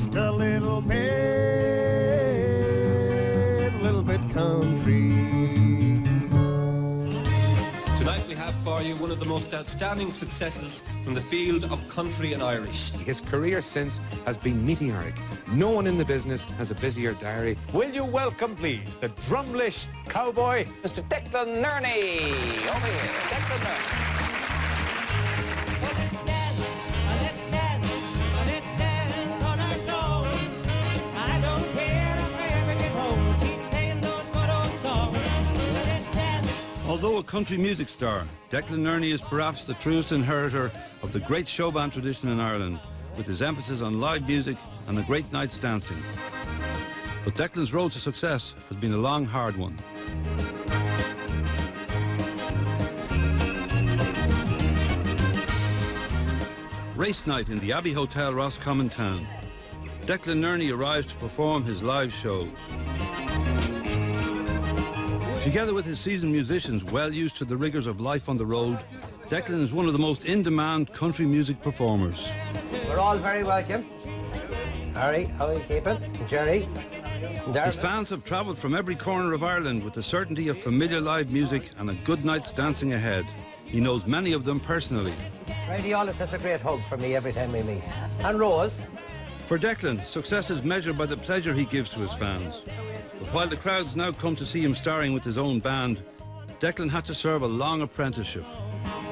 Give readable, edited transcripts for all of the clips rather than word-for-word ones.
just a little bit country. Tonight we have for you one of the most outstanding successes from the field of country and Irish. His career since has been meteoric. No one in the business has a busier diary. Will you welcome, please, the Drumlish cowboy, Mr. Declan Nerney. Over here, Declan Nerney. Although a country music star, Declan Nerney is perhaps the truest inheritor of the great showband tradition in Ireland, with his emphasis on live music and a great night's dancing. But Declan's road to success has been a long, hard one. Race night in the Abbey Hotel, Roscommon Town. Declan Nerney arrives to perform his live show. Together with his seasoned musicians well used to the rigours of life on the road, Declan is one of the most in-demand country music performers. We're all very welcome. Harry, how are you keeping? Jerry? His fans have travelled from every corner of Ireland with the certainty of familiar live music and a good night's dancing ahead. He knows many of them personally. Brady always has a great hug for me every time we meet. And Rose? For Declan, success is measured by the pleasure he gives to his fans. But while the crowds now come to see him starring with his own band, Declan had to serve a long apprenticeship.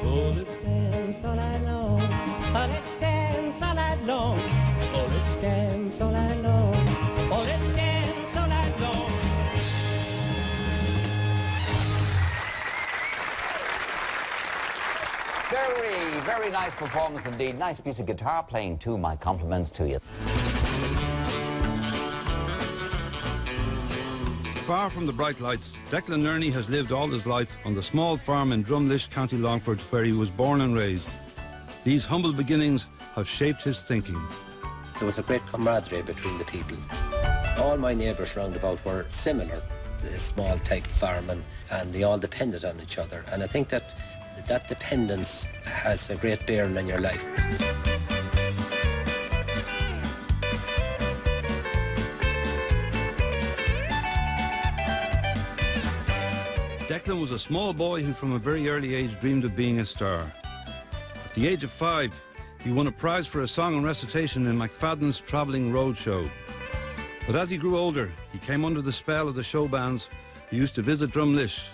Oh, let's dance all night long. Oh, let's dance all night long. Oh, let's dance all night long. Oh, let's dance all night long. Very, very nice performance indeed. Nice piece of guitar playing too. My compliments to you. Far from the bright lights, Declan Nerney has lived all his life on the small farm in Drumlish, County Longford, where he was born and raised. These humble beginnings have shaped his thinking. There was a great camaraderie between the people. All my neighbours round about were similar, a small type farming, and they all depended on each other. And I think that dependence has a great bearing on your life. Declan was a small boy who from a very early age dreamed of being a star. At the age of 5, he won a prize for a song and recitation in McFadden's Travelling Roadshow. But as he grew older, he came under the spell of the show bands who used to visit Drumlish.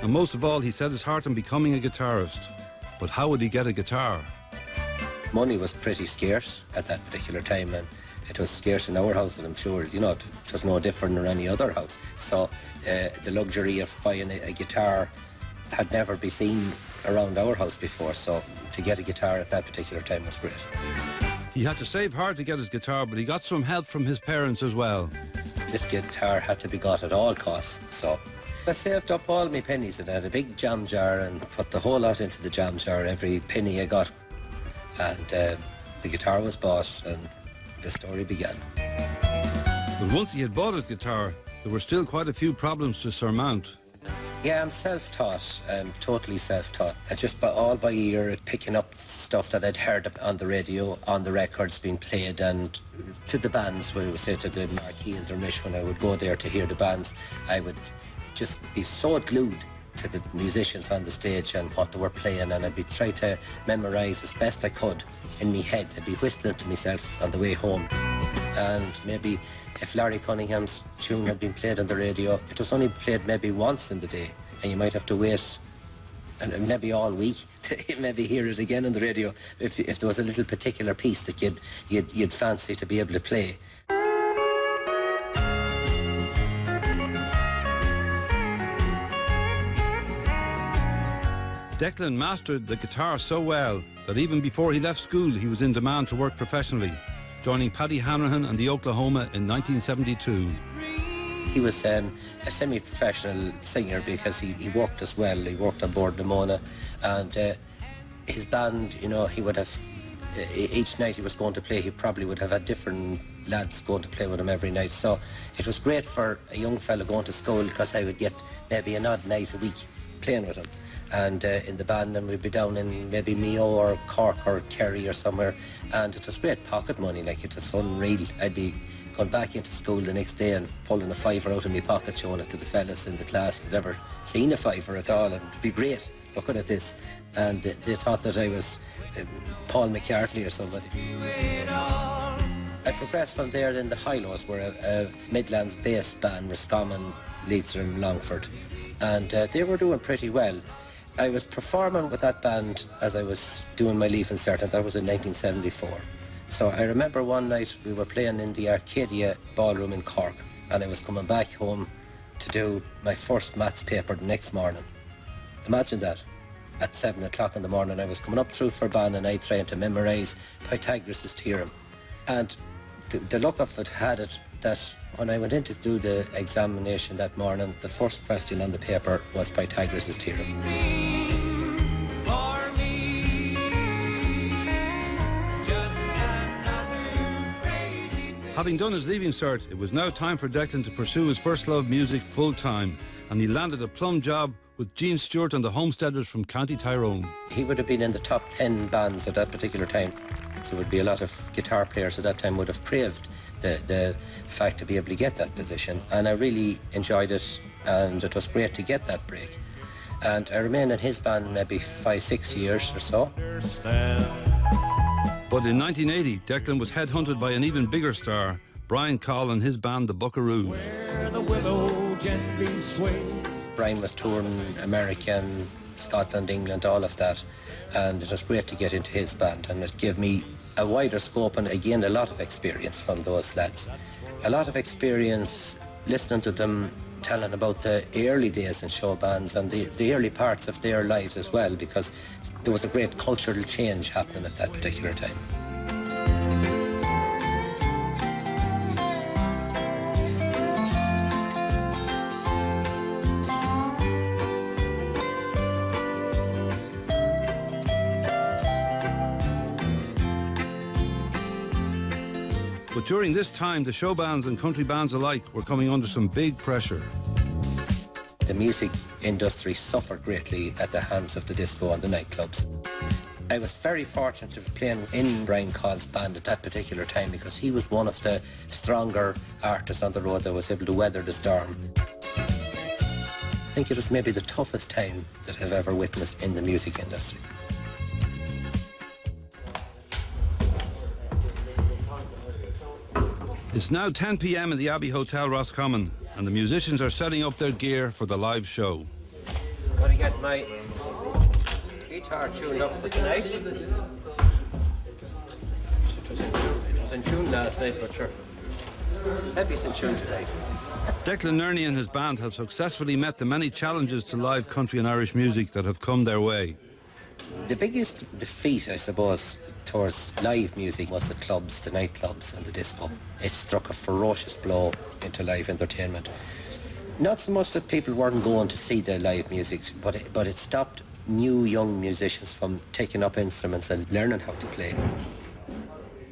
And most of all, he set his heart on becoming a guitarist. But how would he get a guitar? Money was pretty scarce at that particular time, and it was scarce in our house, and I'm sure, you know, it was no different than any other house. So the luxury of buying a guitar had never been seen around our house before, so to get a guitar at that particular time was great. He had to save hard to get his guitar, but he got some help from his parents as well. This guitar had to be got at all costs, so I saved up all my pennies and I had a big jam jar and put the whole lot into the jam jar, every penny I got. And the guitar was bought and the story began. But once he had bought his guitar, there were still quite a few problems to surmount. Yeah, I'm self-taught, totally self-taught. I just all by ear, picking up stuff that I'd heard on the radio, on the records being played, and to the bands, where we would say to the Marquee and Dermish, when I would go there to hear the bands, I would just be so glued to the musicians on the stage and what they were playing, and I'd be trying to memorise as best I could in my head. I'd be whistling to myself on the way home. And maybe if Larry Cunningham's tune had been played on the radio, it was only played maybe once in the day, and you might have to wait and maybe all week to maybe hear it again on the radio if there was a little particular piece that you'd fancy to be able to play. Declan mastered the guitar so well that even before he left school he was in demand to work professionally, joining Paddy Hanrahan and the Oklahoma in 1972. He was a semi-professional singer because he worked as well. He worked on board Nimona, and his band, you know, he would have, each night he was going to play, he probably would have had different lads going to play with him every night. So it was great for a young fella going to school because I would get maybe an odd night a week playing with him. and in the band, and we'd be down in maybe Mayo or Cork or Kerry or somewhere, and it was great pocket money, like it was unreal. I'd be going back into school the next day and pulling a fiver out of my pocket, showing it to the fellas in the class that never seen a fiver at all, and it'd be great looking at this. And they thought that I was Paul McCartney or somebody. I progressed from there. Then the Highlows were a Midlands-based band, Roscommon, Leitrim, Longford, and they were doing pretty well. I was performing with that band as I was doing my Leaving Cert, and that was in 1974. So I remember one night we were playing in the Arcadia Ballroom in Cork, and I was coming back home to do my first maths paper the next morning. Imagine that. At 7 o'clock in the morning I was coming up through Forban and I trying to memorise Pythagoras' theorem. And the luck of it had it that when I went in to do the examination that morning, the first question on the paper was Pythagoras' theorem. Having done his Leaving Cert, it was now time for Declan to pursue his first love, music, full-time, and he landed a plum job with Gene Stewart and the Homesteaders from County Tyrone. He would have been in the top 10 bands at that particular time. So there would be a lot of guitar players at that time would have craved the fact to be able to get that position. And I really enjoyed it, and it was great to get that break. And I remained in his band maybe 5-6 years or so. But in 1980, Declan was headhunted by an even bigger star, Brian Call and his band, the Buckaroos. Where the willow gently sways. Brian was touring America, Scotland, England, all of that, and it was great to get into his band, and it gave me a wider scope and again a lot of experience from those lads. A lot of experience listening to them telling about the early days in show bands and the early parts of their lives as well, because there was a great cultural change happening at that particular time. But during this time, the show bands and country bands alike were coming under some big pressure. The music industry suffered greatly at the hands of the disco and the nightclubs. I was very fortunate to be playing in Brian Call's band at that particular time because he was one of the stronger artists on the road that was able to weather the storm. I think it was maybe the toughest time that I've ever witnessed in the music industry. It's now 10 p.m. in the Abbey Hotel, Roscommon, and the musicians are setting up their gear for the live show. I'm going to get my guitar tuned up for tonight. It was in tune last night, but sure, maybe it's in tune tonight. Declan Nerney and his band have successfully met the many challenges to live country and Irish music that have come their way. The biggest defeat, I suppose, towards live music was the clubs, the nightclubs and the disco. It struck a ferocious blow into live entertainment. Not so much that people weren't going to see the live music, but it stopped new young musicians from taking up instruments and learning how to play.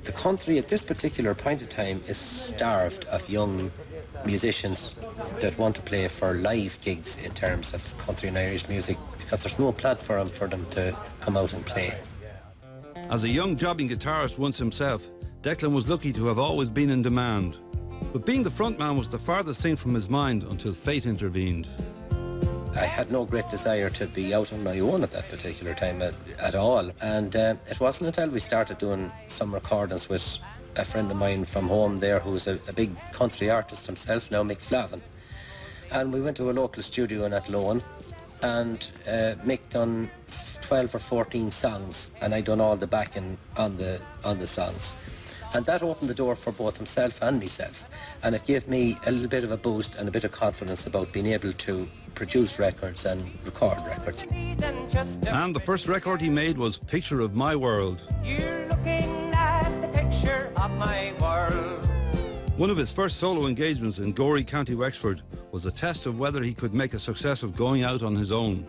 The country at this particular point of time is starved of young musicians that want to play for live gigs in terms of country and Irish music, because there's no platform for them to come out and play. As a young jobbing guitarist once himself, Declan was lucky to have always been in demand. But being the frontman was the farthest thing from his mind until fate intervened. I had no great desire to be out on my own at that particular time at all. And it wasn't until we started doing some recordings with a friend of mine from home there who's a big country artist himself now, Mick Flavin. And we went to a local studio in Athlone, and Mick done 12 or 14 songs, and I done all the backing on the songs. And that opened the door for both himself and myself. And it gave me a little bit of a boost and a bit of confidence about being able to produce records and record records. And the first record he made was Picture of My World. You're looking at the picture of my world. One of his first solo engagements in Gorey, County Wexford, was a test of whether he could make a success of going out on his own.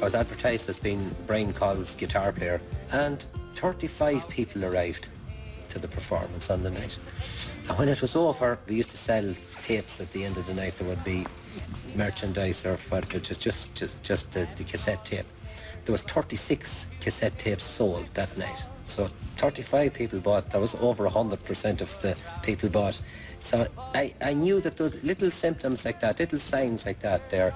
I was advertised as being Brian Call's guitar player, and 35 people arrived to the performance on the night. And when it was over, we used to sell tapes at the end of the night. There would be merchandise or what, which is just the cassette tape. there was 36 cassette tapes sold that night. So 35 people bought. That was over 100% of the people bought. So I knew that those little symptoms like that, little signs like that there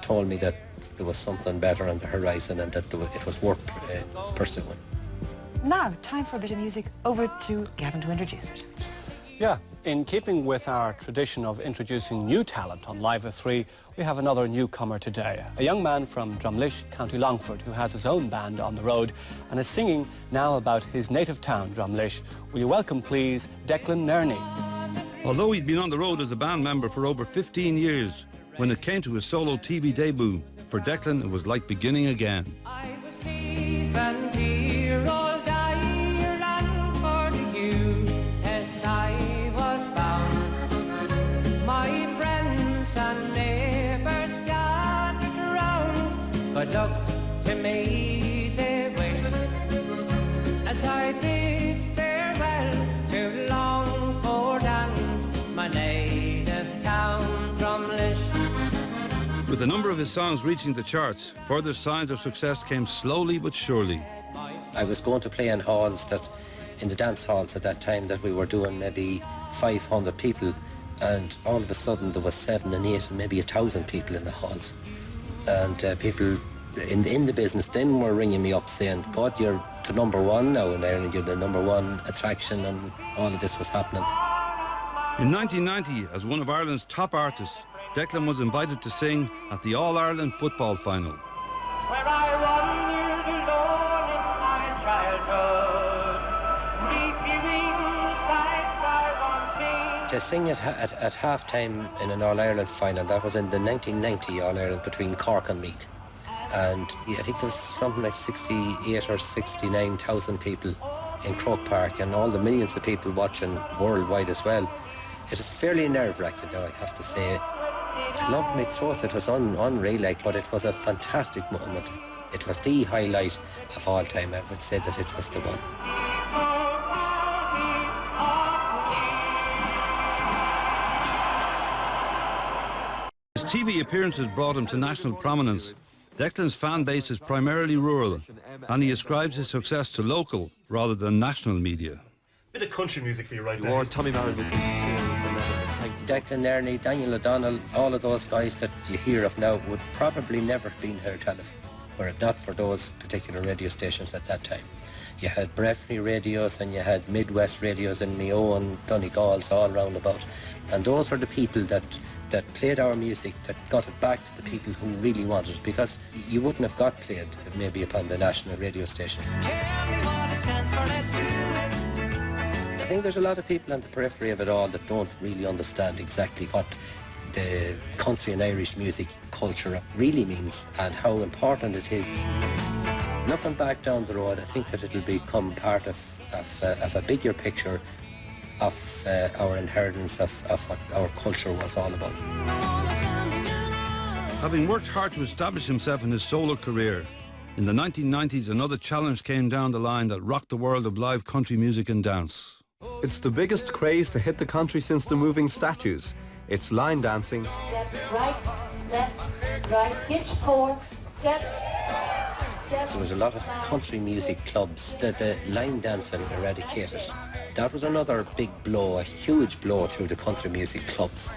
told me that there was something better on the horizon and that it was worth pursuing. Now, time for a bit of music. Over to Gavin to introduce it. Yeah, in keeping with our tradition of introducing new talent on Live at 3, we have another newcomer today, a young man from Drumlish, County Longford, who has his own band on the road and is singing now about his native town, Drumlish. Will you welcome, please, Declan Nerney? Although he'd been on the road as a band member for over 15 years, when it came to his solo TV debut, for Declan it was like beginning again. I was leaving dear old Ireland for the USA was bound. My friends and neighbours gathered round, but look to me they wished, as I bid farewell to Longford and my native town, Drumlish. With a number of his songs reaching the charts, further signs of success came slowly but surely. I was going to play in halls in the dance halls at that time that we were doing maybe 500 people, and all of a sudden there was 7 and 8 and maybe 1,000 people in the halls. And people in the business then were ringing me up saying, God, you're to #1 now in Ireland, you're the #1 attraction, and all of this was happening. In 1990, as one of Ireland's top artists, Declan was invited to sing at the All-Ireland football final. Where I wandered alone in my childhood, reviewing sights I once seen. To sing at half-time in an All-Ireland final, that was in the 1990 All-Ireland between Cork and Meath. And I think there was something like 68 or 69,000 people in Croke Park, and all the millions of people watching worldwide as well. It was fairly nerve-wracking, though, I have to say. It lumped my throat. It was unreal, but it was a fantastic moment. It was the highlight of all time. I would say that it was the one. His TV appearances brought him to national prominence. Declan's fan base is primarily rural, and he ascribes his success to local rather than national media. Bit of country music for you right now. Tommy Martin with Declan Nerney, Daniel O'Donnell, all of those guys that you hear of now would probably never have been heard of were it not for those particular radio stations at that time. You had Breffni radios and you had Midwest radios and Mayo and Donegal's all round about. And those were the people that played our music, that got it back to the people who really wanted it, because you wouldn't have got played maybe upon the national radio stations. Tell me what it stands for, let's do it. I think there's a lot of people on the periphery of it all that don't really understand exactly what the country and Irish music culture really means and how important it is. Looking back down the road, I think that it'll become part of a bigger picture of our inheritance of what our culture was all about. Having worked hard to establish himself in his solo career, in the 1990s another challenge came down the line that rocked the world of live country music and dance. It's the biggest craze to hit the country since the moving statues. It's line dancing. Step right, left, right, hitch 4, step. So there was a lot of country music clubs that the line dancing eradicated. That was another big blow, a huge blow to the country music clubs.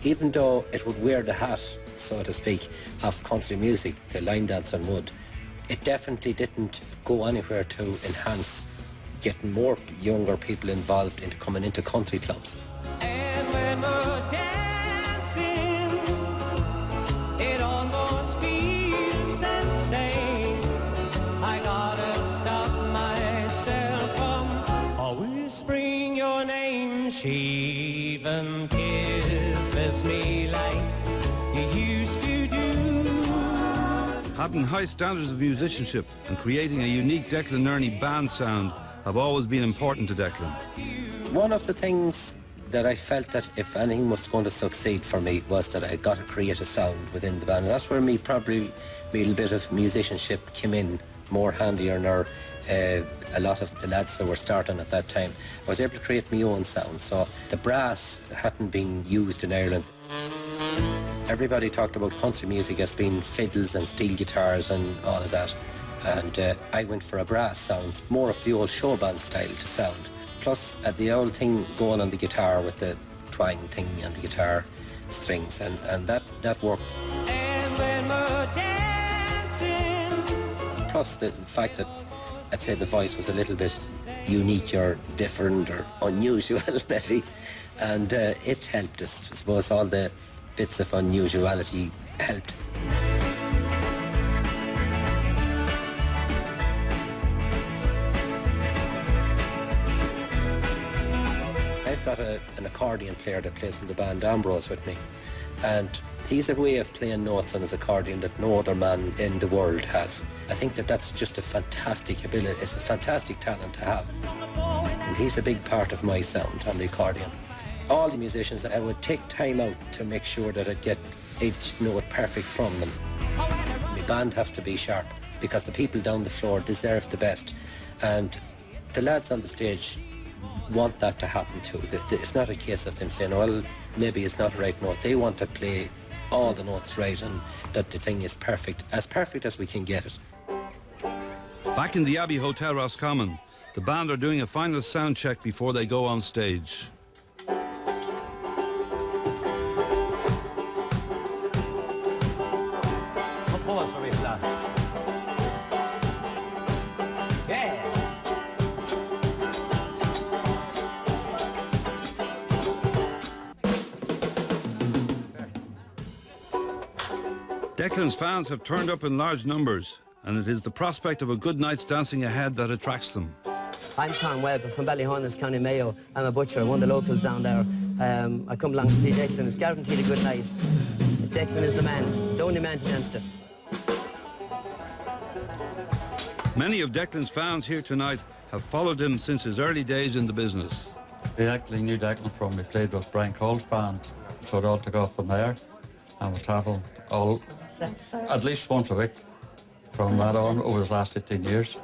Even though it would wear the hat, so to speak, of country music, the line dancing would, it definitely didn't go anywhere to enhance getting more younger people involved into coming into country clubs. And when we're dancing, it almost feels the same. I gotta stop myself from always whispering your name. She even kisses me like you used to do. Having high standards of musicianship and creating a unique Declan Nerney band sound have always been important to Declan. One of the things that I felt that if anything was going to succeed for me was that I got to create a sound within the band. And that's where my little bit of musicianship came in more handier than a lot of the lads that were starting at that time. I was able to create my own sound, so the brass hadn't been used in Ireland. Everybody talked about country music as being fiddles and steel guitars and all of that. And I went for a brass sound, more of the old show band style to sound. Plus the old thing going on the guitar with the twang thing and the guitar strings, and that worked. And when we're dancing. Plus the fact that I'd say the voice was a little bit unique or different or unusual maybe, and it helped us. I suppose all the bits of unusuality helped. I've got an accordion player that plays in the band Ambrose with me, and he's a way of playing notes on his accordion that no other man in the world has. I think that's just a fantastic ability. It's a fantastic talent to have. And he's a big part of my sound on the accordion. All the musicians, I would take time out to make sure that I'd get each note perfect from them. The band have to be sharp because the people down the floor deserve the best. And the lads on the stage want that to happen too. It's not a case of them saying, well, maybe it's not the right note. They want to play all the notes right and that the thing is perfect as we can get it. Back in the Abbey Hotel Roscommon, the band are doing a final sound check before they go on stage. Pause for me, flat. Yeah. Declan's fans have turned up in large numbers, and it is the prospect of a good night's dancing ahead that attracts them. I'm Tom Webb from Ballyhonus, County Mayo. I'm a butcher, one of the locals down there. I come along to see Declan. It's guaranteed a good night. Declan is the man, the only man to dance to. Many of Declan's fans here tonight have followed him since his early days in the business. We actually knew Declan from we played with Brian Cole's band, so it all took off from there, and we travelled all at least once a week from that on over the last 18 years.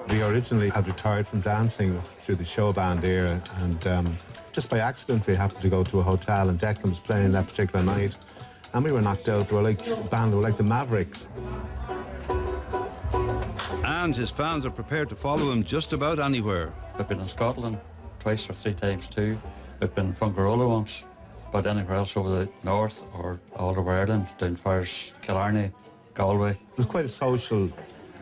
We originally had retired from dancing through the show band era, and just by accident we happened to go to a hotel and Declan was playing that particular night, and we were knocked out. We were like a band, we were like the Mavericks. And his fans are prepared to follow him just about anywhere. We've been in Scotland twice or three times too. We've been in Fungarola once, but anywhere else over the north or all over Ireland, down as far as Killarney, Galway. There's quite a social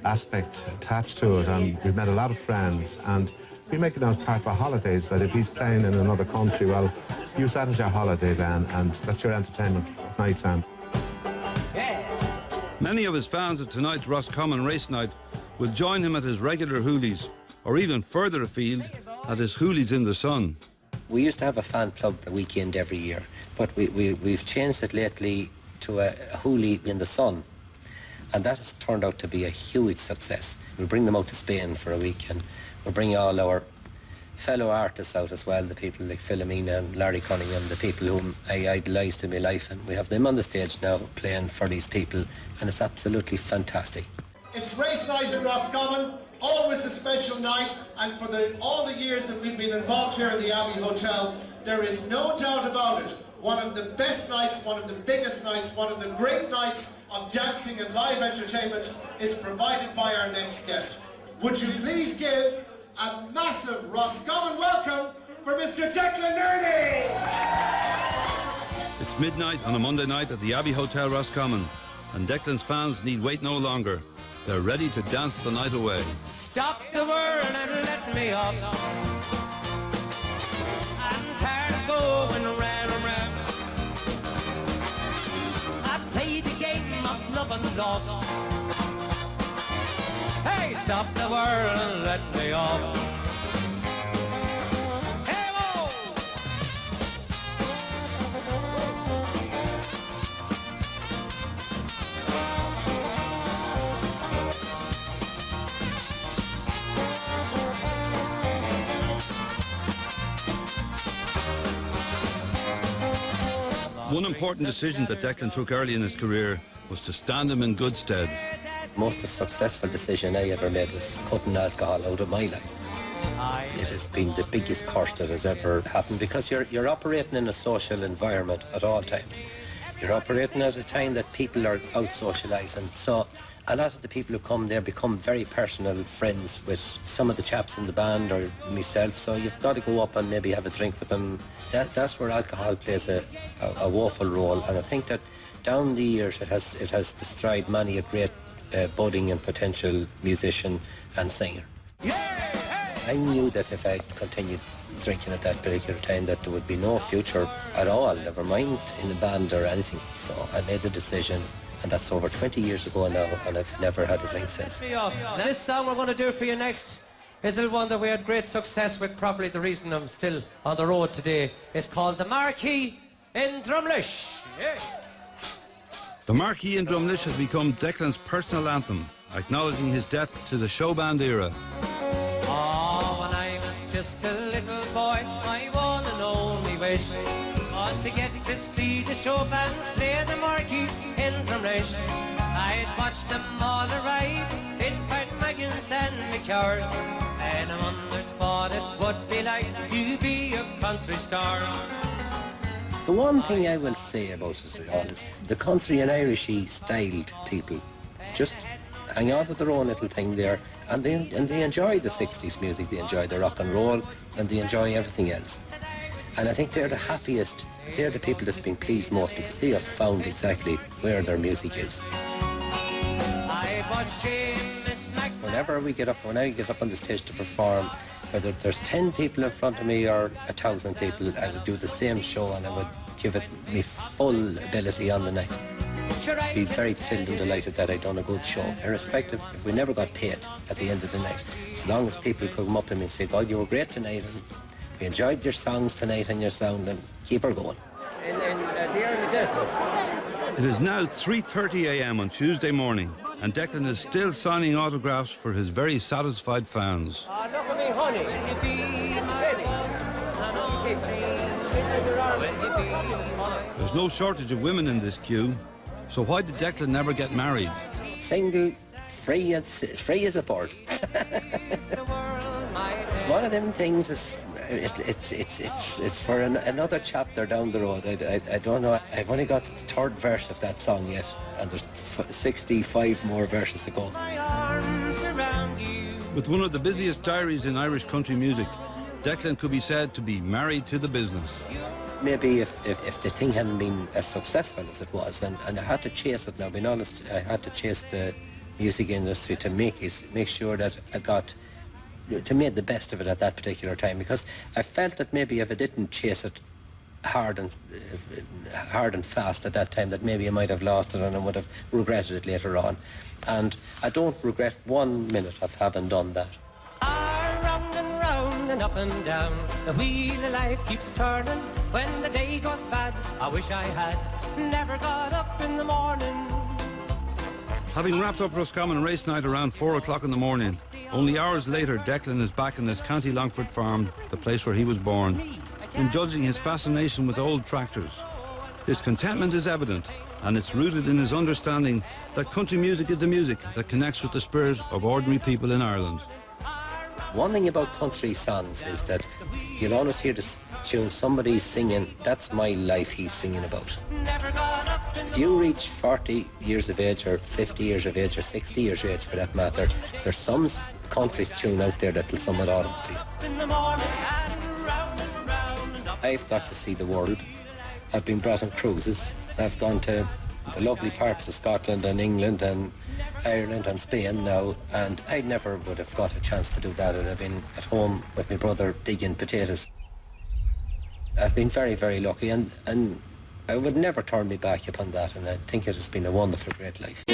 aspect attached to it, and we've met a lot of friends, and we make it as part of our holidays that if he's playing in another country, well, use that as your holiday then, and that's your entertainment at night time. Many of his fans at tonight's Roscommon race night will join him at his regular Hoolies, or even further afield at his Hoolies in the Sun. We used to have a fan club a weekend every year, but we've changed it lately to a Hoolie in the Sun, and that has turned out to be a huge success. We bring them out to Spain for a week, and we bring all our fellow artists out as well, the people like Philomena and Larry Cunningham, the people whom I idolised in my life, and we have them on the stage now playing for these people, and it's absolutely fantastic. It's race night in Roscommon, always a special night, and for all the years that we've been involved here in the Abbey Hotel, there is no doubt about it. One of the best nights, one of the biggest nights, one of the great nights of dancing and live entertainment is provided by our next guest. Would you please give a massive Roscommon welcome for Mr. Declan Nerney! It's midnight on a Monday night at the Abbey Hotel Roscommon, and Declan's fans need wait no longer. They're ready to dance the night away. Stop the world and let me off. I'm tired of going round and round. I played the game of love and loss. Hey, stop the world and let me off. Hey, whoa! One important decision that Declan took early in his career was to stand him in good stead. Most successful decision I ever made was cutting alcohol out of my life. It has been the biggest curse that has ever happened because you're operating in a social environment at all times. You're operating at a time that people are out socialising, so a lot of the people who come there become very personal friends with some of the chaps in the band or myself, so you've got to go up and maybe have a drink with them. That's where alcohol plays a woeful role, and I think that down the years it has destroyed many a great budding and potential musician and singer. I knew that if I continued drinking at that particular time that there would be no future at all, never mind in the band or anything. So I made the decision, and that's over 20 years ago now, and I've never had a drink since. This song we're going to do for you next is the one that we had great success with, probably the reason I'm still on the road today. It's called The Marquee in Drumlish. Yeah. The Marquee in Drumlish has become Declan's personal anthem, acknowledging his debt to the show band era. Oh, when I was just a little boy, my one and only wish was to get to see the show bands play the Marquee in Drumlish. I'd watched them all arrive in Fartmaggins and McCures, and I wondered what it would be like to be a country star. The one thing I will say about us all is the country and Irishy styled people just hang on to their own little thing there, and they enjoy the 60s music, they enjoy the rock and roll, and they enjoy everything else. And I think they're the happiest, they're the people that's been pleased most because they have found exactly where their music is. Whenever when I get up on the stage to perform, whether there's 10 people in front of me or 1,000 people, I would do the same show and I would give it my full ability on the night. Be very thrilled and delighted that I'd done a good show, irrespective if we never got paid at the end of the night. As long as people could come up to me and say, God, you were great tonight, and we enjoyed your songs tonight and your sound, and keep her going. It is now 3:30 a.m. on Tuesday morning, and Declan is still signing autographs for his very satisfied fans. Oh, look at me, honey. There's no shortage of women in this queue, so why did Declan never get married? Single, free as a bird. It's one of them things. It's for another chapter down the road. I don't know. I've only got the third verse of that song yet, and there's 65 more verses to go. With one of the busiest diaries in Irish country music, Declan could be said to be married to the business. Maybe if the thing hadn't been as successful as it was, and I had to chase it now, being honest, I had to chase the music industry to make sure that I got to make the best of it at that particular time, because I felt that maybe if I didn't chase it hard and fast at that time, that maybe I might have lost it and I would have regretted it later on. And I don't regret 1 minute of having done that. Round and round and up and down, the wheel of life keeps turning. When the day goes bad, I wish I had never got up in the morning. Having wrapped up Roscommon race night around 4 o'clock in the morning, only hours later Declan is back in his County Longford farm, the place where he was born, indulging his fascination with old tractors. His contentment is evident, and it's rooted in his understanding that country music is the music that connects with the spirit of ordinary people in Ireland. One thing about country songs is that you'll always hear this tune, somebody singing, that's my life he's singing about. If you reach 40 years of age or 50 years of age or 60 years of age for that matter, there's some country tune out there that'll sum it all up for you. I've got to see the world. I've been brought on cruises. I've gone to the lovely parts of Scotland and England and Ireland and Spain now, and I never would have got a chance to do that. I've been at home with my brother digging potatoes. I've been very, very lucky, and I would never turn me back upon that, and I think it has been a wonderful, great life.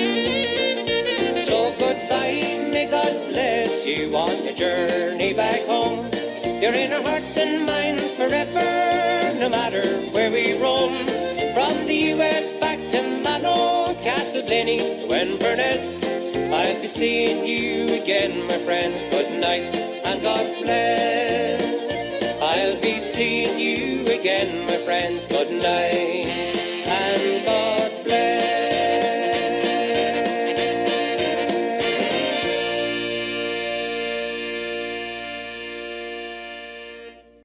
So goodbye, may God bless you on your journey back home. You're in our hearts and minds forever, no matter where we roam. From the US back to Mano, Castleblaney to Inverness, I'll be seeing you again, my friends. Good night and God bless. I'll be seeing you again, my friends. Good night.